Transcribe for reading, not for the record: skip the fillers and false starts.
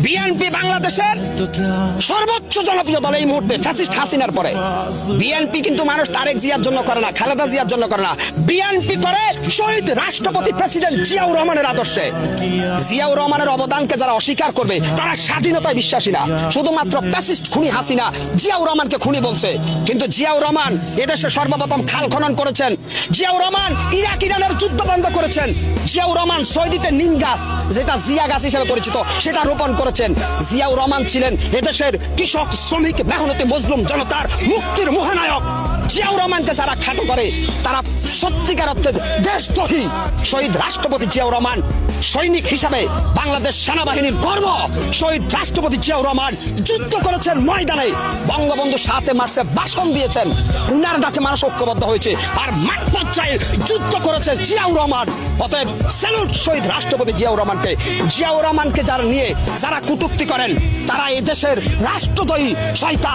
BNP বাংলাদেশের সর্বোচ্চ জনপ্রিয় দল এই মুহূর্তে ফ্যাসিস্ট হাসিনার পরে। বিএনপি কিন্তু মানুষ তারেক জিয়ার জন্য করে না, খালেদা জিয়ার জন্য করে না, বিএনপি করে শহীদ রাষ্ট্রপতি প্রেসিডেন্ট জিয়াউর রহমানের আদর্শে। জিয়াউর রহমানের অবদানকে যারা অস্বীকার করবে তারা স্বাধীনতায় বিশ্বাসী না, শুধুমাত্র ফ্যাসিস্ট খুনি হাসিনা জিয়াউর রহমানকে খুনি বলছে। কিন্তু জিয়াউর রহমান এদেশে সর্বপ্রথম খাল খনন করেছেন, জিয়াউর রহমান ইরাক ইরানের যুদ্ধ বন্ধ করেছেন, জিয়াউর রহমান সৌদিতে নিম গাছ যেটা জিয়া গাছ হিসেবে পরিচিত সেটা রোপণ করেছেন। জিয়াউর রহমান ছিলেন এদেশের কৃষক শ্রমিক মেহনতি মজলুম জনতার মুক্তির মহানায়ক। জিয়াউর রহমানকে যারা খাটো করে তারা সত্যিকার অর্থে দেশদ্রোহী। শহীদ রাষ্ট্রপতি জিয়াউর রহমান সৈনিক হিসাবে বাংলাদেশ সেনাবাহিনীর গর্ব। শহীদ রাষ্ট্রপতি জিয়াউর রহমান যুদ্ধ করেছেন ময়দানে, বঙ্গবন্ধু 7 মার্চে ভাষণ দিয়েছেন, উনার ডাকে মানুষ ঐক্যবদ্ধ হয়েছে, আর মাঠ পর্যায়ে যুদ্ধ করেছে জিয়াউর রহমান। অতএব স্যালুট শহীদ রাষ্ট্রপতি জিয়াউর রহমানকে। জিয়াউর রহমানকে যারা নিয়ে যারা কটূক্তি করেন তারা এই দেশের রাষ্ট্রদ্রোহী শয়তান।